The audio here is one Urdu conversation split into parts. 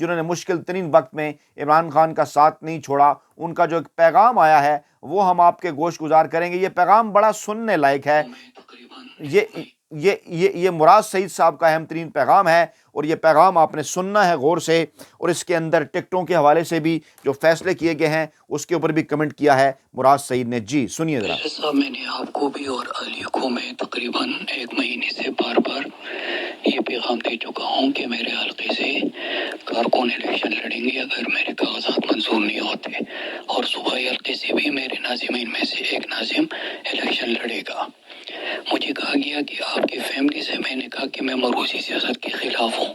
جنہوں نے مشکل ترین وقت میں عمران خان کا ساتھ نہیں چھوڑا، ان کا جو ایک پیغام آیا ہے وہ ہم آپ کے گوش گزار کریں گے۔ یہ پیغام بڑا سننے لائق ہے۔ یہ مراد سعید صاحب کا اہم ترین پیغام ہے، اور یہ پیغام آپ نے سننا ہے غور سے، اور اس کے اندر ٹکٹوں کے حوالے سے بھی جو فیصلے کیے گئے ہیں اس کے اوپر بھی کمنٹ کیا ہے مراد سعید نے۔ جی سنیے ذرا۔ صاحب، میں نے آپ کو بھی اور علی کو میں تقریباً 1 مہینے سے بار بار یہ پیغام دے چکا ہوں کہ میرے حلقے سے کارکن الیکشن لڑیں گے اگر میرے کاغذات منظور نہیں ہوتے، اور صوبائی حلقے سے بھی میرے ناظمین میں سے ایک ناظم الیکشن لڑے گا۔ مجھے کہا گیا کہ آپ کی فیملی سے، میں نے کہا کہ میں مروسی سیاست کے خلاف ہوں،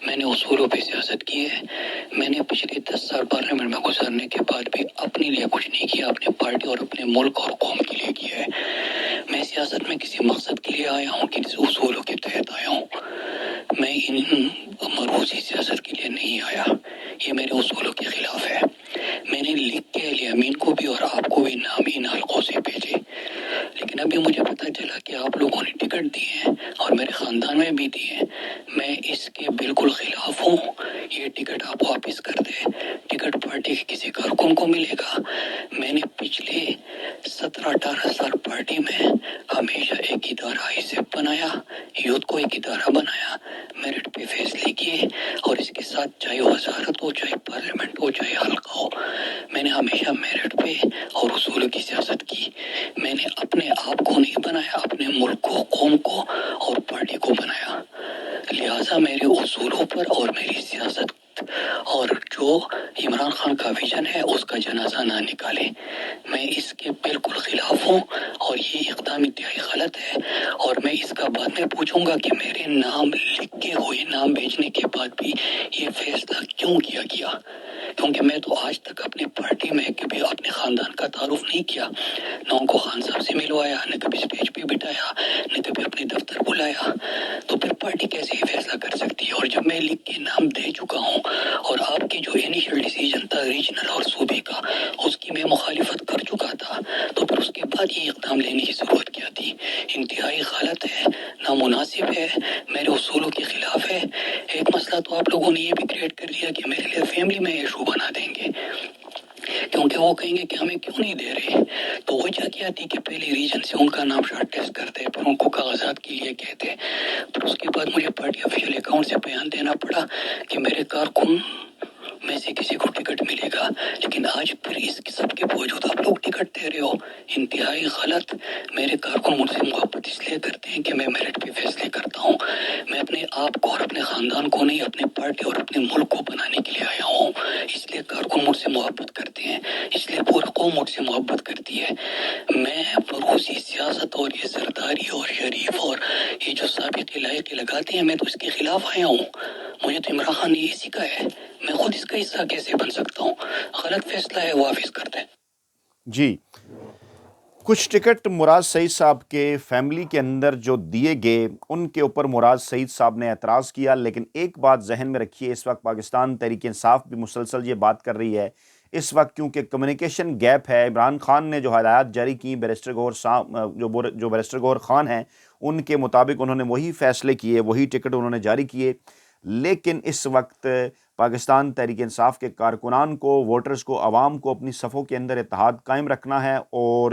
میں نے اصولوں پہ سیاست کی ہے۔ میں نے پچھلے 10 سال پارلیمنٹ میں گزارنے کے بعد بھی اپنے لیے کچھ نہیں کیا، اپنے پارٹی اور اپنے ملک اور قوم کے لیے کیا ہے۔ میں سیاست میں کسی مقصد کے لیے آیا ہوں، کسی اصولوں کے تحت آیا ہوں۔ میں ان مروسی سیاست کے لیے نہیں آیا، یہ میرے اصولوں کے خلاف ہے۔ میں نے لکھ کے علی امین کو بھی اور آپ کو بھی نام ان حلقوں سے بھیجے، لیکن ابھی مجھے پتہ چلا کہ آپ لوگوں نے ٹکٹ دی ہے اور میرے خاندان میں بھی دی ہے۔ میں اس کے بالکل خلاف ہوں۔ یہ ٹکٹ آپ واپس کر دیں، ٹکٹ پارٹی کے کسی کارکن کو ملے گا۔ میں نے پچھلے 17-18 سال پارٹی میں ہمیشہ ایک ادارہ حزب بنایا، یوتھ کو ایک ادارہ بنایا، میرٹ پہ فیصلے کیے، اور اس کے ساتھ چاہے وزارت ہو، چاہے پارلیمنٹ ہو، چاہے حلقہ ہو، میں نے ہمیشہ میرٹ پہ اور اصولوں کی سیاست کی۔ میں نے اپنے آپ کو نہیں بنایا، اپنے ملک کو، قوم کو اور پارٹی کو بنایا۔ لہٰذا میرے اصولوں پر اور میری سیاست اور جو عمران خان کا ویژن ہے اس کا جنازہ نہ نکالے۔ میں اس کے بالکل خلاف ہوں، اور یہ اقدام انتہائی غلط ہے، اور میں اس کا بعد میں پوچھوں گا کہ میرے نام لکھ کے ہوئے نام بھیجنے کے بعد بھی یہ فیصلہ کیوں کیا گیا، کیونکہ میں تو آج تک اپنی پارٹی میں کبھی اپنے خاندان کا تعارف نہیں کیا، نہ ان کو خان صاحب سے ملوایا، نہ کبھی اسٹیج پہ بٹھایا، نہ کبھی اپنے دفتر بلایا، تو پھر پارٹی کیسے یہ فیصلہ کر سکتی ہے؟ اور جب میں لکھ کے نام دے چکا ہوں اور آپ کی جو انیشل ڈیسیجن تھا ریجنل اور صوبے کا، اس کی میں مخالفت کر چکا تھا، تو پھر اس کے بعد یہ اقدام لینے کی ضرورت کیا تھی؟ انتہائی غلط ہے، نامناسب ہے، میرے اصولوں کے خلاف ہے۔ ایک مسئلہ تو آپ لوگوں نے یہ بھی کریٹ کر دیا کہ میرے لیے فیملی میں ایشو بنا دیں گے، کیونکہ وہ کہیں گے کہ ہمیں کیوں نہیں دے رہے۔ تو وجہ کیا تھی کہ پہلے ریجن سے ان کا نام شارٹ ٹیسٹ کرتے، پھر ان کو کاغذات کے لیے کہتے، پھر اس کے بعد مجھے پارٹی آفیشیل اکاؤنٹ سے بیان دینا پڑا کہ میرے کارکن میں سے کسی کو ٹکٹ ملے گا، لیکن آج پھر اس سب کے باوجود آپ لوگ ٹکٹ دے رہے ہو۔ انتہائی غلط۔ میرے کارکن مجھ سے محبت اس لیے کرتے ہیں کہ میں میرٹ پہ فیصلے کرتا ہوں۔ میں اپنے آپ کو اور اپنے خاندان کو نہیں، اپنے پارٹی اور اپنے ملک کو بنانے کے لیے آیا ہوں، اس لیے کارکن مجھ سے محبت کرتے ہیں، اس لیے پورا قوم مجھ سے محبت کرتی ہے۔ میں روسی سیاست اور یہ زرداری اور شریف اور یہ جو سابق لائق لگاتے ہیں، میں تو اس کے خلاف آیا ہوں۔ مجھے تو عمران خان نے یہ سکھایا ہے، میں خود اس کا حصہ کیسے بن سکتا ہوں؟ غلط فیصلہ ہے، واپس کر دیں۔ جی، کچھ ٹکٹ مراد سعید صاحب کے فیملی کے اندر جو دیے گئے ان کے اوپر مراد سعید صاحب نے اعتراض کیا، لیکن ایک بات ذہن میں رکھیے، اس وقت پاکستان تحریک انصاف بھی مسلسل یہ بات کر رہی ہے، اس وقت کیونکہ کمیونیکیشن گیپ ہے۔ عمران خان نے جو ہدایات جاری کی بیرسٹر گوہر خان ہیں ان کے مطابق انہوں نے وہی فیصلے کیے، وہی ٹکٹ انہوں نے جاری کیے، لیکن اس وقت پاکستان تحریک انصاف کے کارکنان کو، ووٹرز کو، عوام کو اپنی صفوں کے اندر اتحاد قائم رکھنا ہے، اور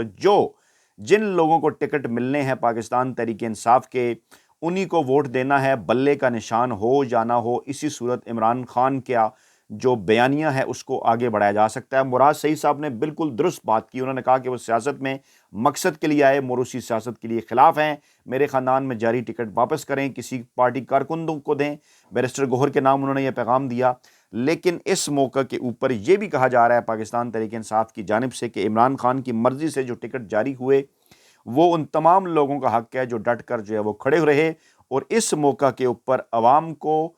جن لوگوں کو ٹکٹ ملنے ہیں پاکستان تحریک انصاف کے، انہی کو ووٹ دینا ہے، بلے کا نشان ہو یا نہ ہو۔ اسی صورت عمران خان کا جو بیانیہ ہے اس کو آگے بڑھایا جا سکتا ہے۔ مراد سعید صاحب نے بالکل درست بات کی، انہوں نے کہا کہ وہ سیاست میں مقصد کے لیے آئے، موروثی سیاست کے لیے خلاف ہیں، میرے خاندان میں جاری ٹکٹ واپس کریں، کسی پارٹی کارکندوں کو دیں۔ بیرسٹر گوہر کے نام انہوں نے یہ پیغام دیا، لیکن اس موقع کے اوپر یہ بھی کہا جا رہا ہے پاکستان تحریک انصاف کی جانب سے کہ عمران خان کی مرضی سے جو ٹکٹ جاری ہوئے وہ ان تمام لوگوں کا حق ہے جو ڈٹ کر جو ہے وہ کھڑے رہے، اور اس موقع کے اوپر عوام کو،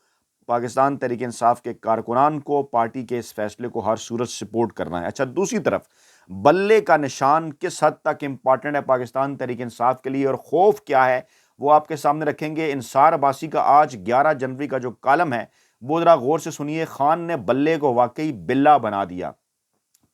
پاکستان تحریک انصاف کے کارکنان کو پارٹی کے اس فیصلے کو ہر صورت سپورٹ کرنا ہے۔ اچھا، دوسری طرف بلے کا نشان کس حد تک امپارٹنٹ ہے پاکستان تحریک انصاف کے لیے اور خوف کیا ہے وہ آپ کے سامنے رکھیں گے۔ انصار عباسی کا آج 11 جنوری کا جو کالم ہے وہ ذرا غور سے سنیے۔ خان نے بلے کو واقعی بلہ بنا دیا۔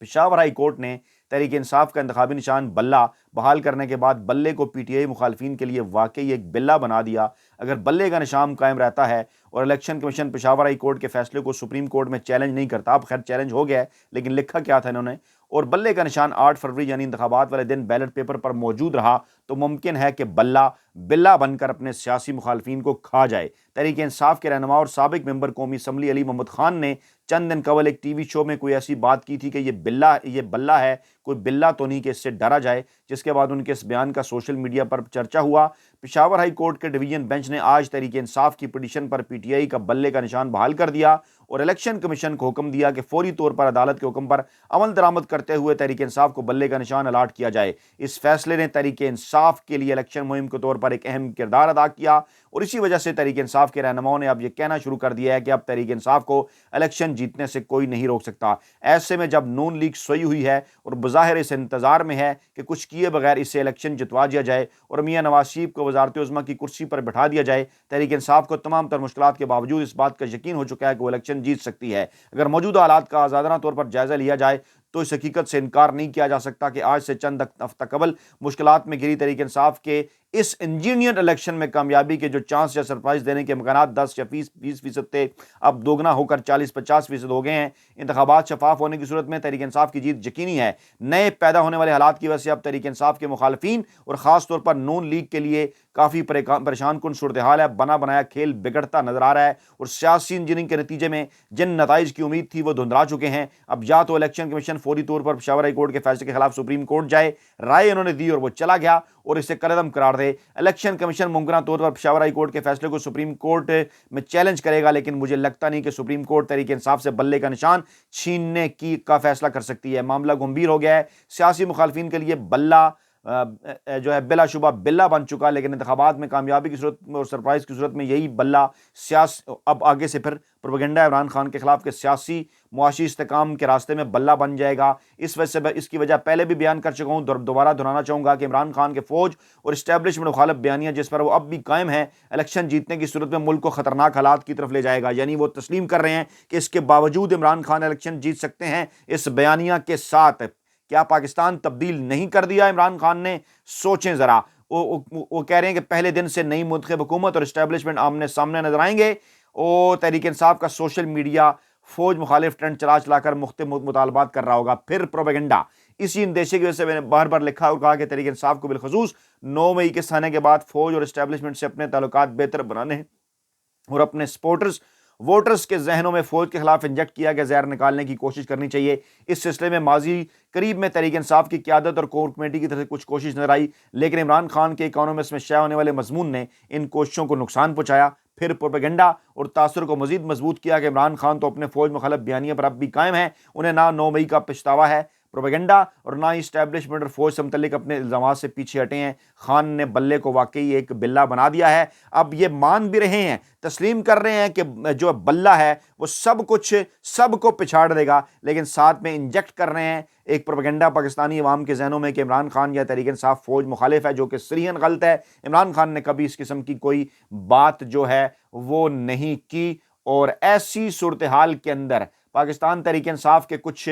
پشاور ہائی کورٹ نے تحریک انصاف کا انتخابی نشان بلہ بحال کرنے کے بعد بلے کو پی ٹی آئی مخالفین کے لیے واقعی ایک بلہ بنا دیا۔ اگر بلے کا نشان قائم رہتا ہے اور election commission Peshawar high court کے فیصلے کو سپریم کورٹ میں چیلنج نہیں کرتا، اب خیر چیلنج ہو گیا ہے لیکن لکھا کیا تھا انہوں نے، اور بلے کا نشان 8 فروری یعنی انتخابات والے دن بیلٹ پیپر پر موجود رہا، تو ممکن ہے کہ بلہ بن کر اپنے سیاسی مخالفین کو کھا جائے۔ تحریک انصاف کے رہنما اور سابق ممبر قومی اسمبلی علی محمد خان نے چند دن قبل ایک ٹی وی شو میں کوئی ایسی بات کی تھی کہ یہ بلہ ہے، کوئی بلہ تو نہیں کہ اس سے ڈرا جائے، جس کے بعد ان کے اس بیان کا سوشل میڈیا پر چرچا ہوا۔ پشاور ہائی کورٹ کے ڈویژن بینچ نے آج تحریک انصاف کی petition per P T I کا بلے کا نشان بحال کر دیا اور الیکشن کمیشن کو حکم دیا کہ فوری طور پر عدالت کے حکم پر عمل درآمد کرتے ہوئے تحریک انصاف کو بلے کا نشان الاٹ کیا جائے۔ اس فیصلے نے تحریک انصاف کے لیے الیکشن مہم کے طور پر ایک اہم کردار ادا کیا اور اسی وجہ سے تحریک انصاف کے رہنماؤں نے اب یہ کہنا شروع کر دیا ہے کہ اب تحریک انصاف کو الیکشن جیتنے سے کوئی نہیں روک سکتا۔ ایسے میں جب نون لیگ سوئی ہوئی ہے اور بظاہر اس انتظار میں ہے کہ کچھ کیے بغیر اسے الیکشن جتوا دیا جائے اور میاں نواز شریف کو وزارت عظمیٰ کی کرسی پر بٹھا دیا جائے، تحریک انصاف کو تمام تر مشکلات کے باوجود اس بات کا یقین ہو چکا ہے کہ وہ الیکشن جیت سکتی ہے۔ اگر موجودہ حالات کا آزادانہ طور پر جائزہ لیا جائے تو اس حقیقت سے انکار نہیں کیا جا سکتا کہ آج سے چند ہفتہ قبل مشکلات میں گھری تحریک انصاف کے اس انجینئر الیکشن میں کامیابی کے جو چانس یا سرپرائز دینے کے امکانات 10 یا 20% تھے، اب دوگنا ہو کر 40-50% ہو گئے ہیں۔ انتخابات شفاف ہونے کی صورت میں تحریک انصاف کی جیت یقینی ہے۔ نئے پیدا ہونے والے حالات کی وجہ سے اب تحریک انصاف کے مخالفین اور خاص طور پر نون لیگ کے لیے کافی پریشان کن صورتحال ہے۔ بنا بنایا کھیل بگڑتا نظر آ رہا ہے اور سیاسی انجینئرنگ کے نتیجے میں جن نتائج کی امید تھی وہ دھندلا چکے ہیں۔ اب یا تو الیکشن کمیشن فوری طور پر پشاور ہائی کورٹ کے فیصلے کے خلاف سپریم کورٹ جائے، رائے انہوں نے دی اور وہ چلا گیا اور اسے کالعدم قرار دے۔ الیکشن کمیشن ممکنہ طور پر پشاور ہائی کورٹ کے فیصلے کو سپریم کورٹ میں چیلنج کرے گا، لیکن مجھے لگتا نہیں کہ سپریم کورٹ تحریک انصاف سے بلے کا نشان چھیننے کا فیصلہ کر سکتی ہے۔ معاملہ گمبھیر ہو گیا ہے۔ سیاسی مخالفین کے لیے بلہ جو ہے بلا شبہ بلہ بن چکا، لیکن انتخابات میں کامیابی کی صورت اور سرپرائز کی صورت میں یہی بلہ اب آگے سے پھر پروپیگنڈا عمران خان کے خلاف کے سیاسی معاشی استحکام کے راستے میں بلہ بن جائے گا۔ اس وجہ سے اس کی وجہ پہلے بھی بیان کر چکا ہوں، دوبارہ دہرانا چاہوں گا کہ عمران خان کے فوج اور اسٹیبلشمنٹ مخالف بیانیہ جس پر وہ اب بھی قائم ہے، الیکشن جیتنے کی صورت میں ملک کو خطرناک حالات کی طرف لے جائے گا۔ یعنی وہ تسلیم کر رہے ہیں کہ اس کے باوجود عمران خان الیکشن جیت سکتے ہیں اس بیانیہ کے ساتھ۔ کیا پاکستان تبدیل نہیں کر دیا عمران خان نے؟ سوچیں ذرا۔ وہ کہہ رہے ہیں کہ پہلے دن سے نئی منتخب حکومت اور اسٹیبلشمنٹ آمنے سامنے نظر آئیں گے، اور تحریک انصاف کا سوشل میڈیا فوج مخالف ٹرینڈ چلا کر مختلف مطالبات کر رہا ہوگا، پھر پروپیگنڈا۔ اسی اندیشے کی وجہ سے میں نے بار بار لکھا اور کہا کہ تحریک انصاف کو بالخصوص 9 مئی کے سانے کے بعد فوج اور اسٹیبلشمنٹ سے اپنے تعلقات بہتر بنانے اور اپنے سپورٹرز ووٹرز کے ذہنوں میں فوج کے خلاف انجیکٹ کیا گیا زہر نکالنے کی کوشش کرنی چاہیے۔ اس سلسلے میں ماضی قریب میں تحریک انصاف کی قیادت اور کور کمیٹی کی طرف سے کچھ کوشش نظر آئی، لیکن عمران خان کے اکانومسٹ میں شائع ہونے والے مضمون نے ان کوششوں کو نقصان پہنچایا۔ پھر پروپیگنڈا اور تاثر کو مزید مضبوط کیا کہ عمران خان تو اپنے فوج مخالف بیانیے پر اب بھی قائم ہیں، انہیں نہ 9 مئی کا پچھتاوا ہے پروپیگنڈا اور نہ ہی اسٹیبلشمنٹ اور فوج سے متعلق اپنے الزامات سے پیچھے ہٹے ہیں۔ خان نے بلے کو واقعی ایک بلہ بنا دیا ہے۔ اب یہ مان بھی رہے ہیں، تسلیم کر رہے ہیں کہ جو بلہ ہے وہ سب کو پچھاڑ دے گا، لیکن ساتھ میں انجیکٹ کر رہے ہیں ایک پروپیگنڈا پاکستانی عوام کے ذہنوں میں کہ عمران خان یا تحریک انصاف فوج مخالف ہے، جو کہ صریحاً غلط ہے۔ عمران خان نے کبھی اس قسم کی کوئی بات جو ہے وہ نہیں کی، اور ایسی صورتحال کے اندر پاکستان تحریک انصاف کے کچھ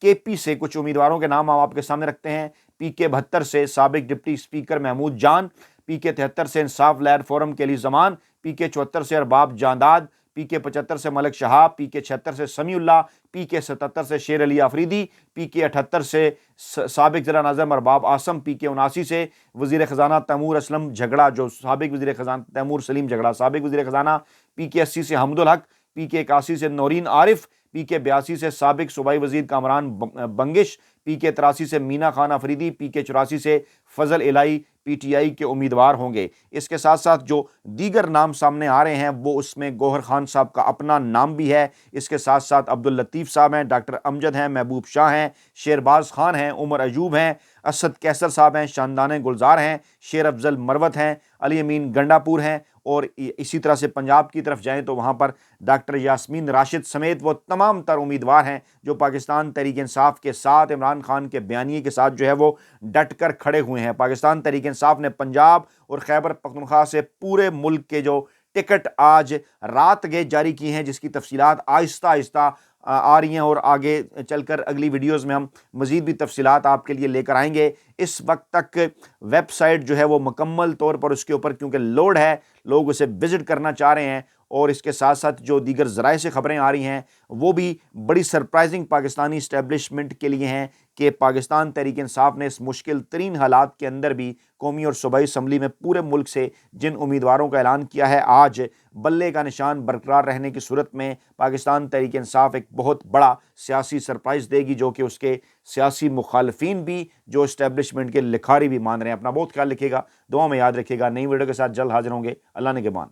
کے پی سے کچھ امیدواروں کے نام ہم آپ کے سامنے رکھتے ہیں۔ پی کے 72 سے سابق ڈپٹی اسپیکر محمود جان، پی کے 73 سے انصاف لہر فورم کے علی زمان، پی کے 74 سے ارباب جانداد، پی کے 75 سے ملک شہاب، پی کے 76 سے سمیع اللہ، پی کے 77 سے شیر علی آفریدی، پی کے 78 سے سابق ضلع ناظم ارباب آسم، پی کے 79 سے وزیر خزانہ تیمور اسلم جھگڑا جو سابق وزیر خزانہ تیمور سلیم جھگڑا سابق وزیر خزانہ، پی کے 80 سے حمد الحق، پی کے 81 سے نورین عارف، پی کے 82 سے سابق صوبائی وزیر کامران بنگش، پی کے 83 سے مینا خان آفریدی، پی کے 84 سے فضل الہی پی ٹی آئی کے امیدوار ہوں گے۔ اس کے ساتھ ساتھ جو دیگر نام سامنے آ رہے ہیں وہ اس میں گوہر خان صاحب کا اپنا نام بھی ہے، اس کے ساتھ ساتھ عبداللطیف صاحب ہیں، ڈاکٹر امجد ہیں، محبوب شاہ ہیں، شیرباز خان ہیں، عمر ایوب ہیں، اسد کیسر صاحب ہیں، شاندان گلزار ہیں، شیر افضل مروت ہیں، علی امین گنڈا پور ہیں، اور اسی طرح سے پنجاب کی طرف جائیں تو وہاں پر ڈاکٹر یاسمین راشد سمیت وہ تمام تر امیدوار ہیں جو پاکستان تحریک انصاف کے ساتھ عمران خان کے بیانیے کے ساتھ جو ہے وہ ڈٹ کر کھڑے ہوئے ہیں۔ پاکستان تحریک انصاف نے پنجاب اور خیبر پختونخوا سے پورے ملک کے جو ٹکٹ آج رات گئے جاری کی ہیں، جس کی تفصیلات آہستہ آہستہ آ رہی ہیں اور آگے چل کر اگلی ویڈیوز میں ہم مزید بھی تفصیلات آپ کے لیے لے کر آئیں گے۔ اس وقت تک ویب سائٹ جو ہے وہ مکمل طور پر اس کے اوپر کیونکہ لوڈ ہے، لوگ اسے وزٹ کرنا چاہ رہے ہیں، اور اس کے ساتھ ساتھ جو دیگر ذرائع سے خبریں آ رہی ہیں وہ بھی بڑی سرپرائزنگ پاکستانی اسٹیبلشمنٹ کے لیے ہیں کہ پاکستان تحریک انصاف نے اس مشکل ترین حالات کے اندر بھی قومی اور صوبائی اسمبلی میں پورے ملک سے جن امیدواروں کا اعلان کیا ہے، آج بلے کا نشان برقرار رہنے کی صورت میں پاکستان تحریک انصاف ایک بہت بڑا سیاسی سرپرائز دے گی، جو کہ اس کے سیاسی مخالفین بھی، جو اسٹیبلشمنٹ کے لکھاری بھی مان رہے ہیں۔ اپنا بہت خیال رکھیے گا، دعاؤں میں یاد رکھیے گا۔ نئی ویڈیو کے ساتھ جلد حاضر ہوں گے۔ اللہ نگہبان۔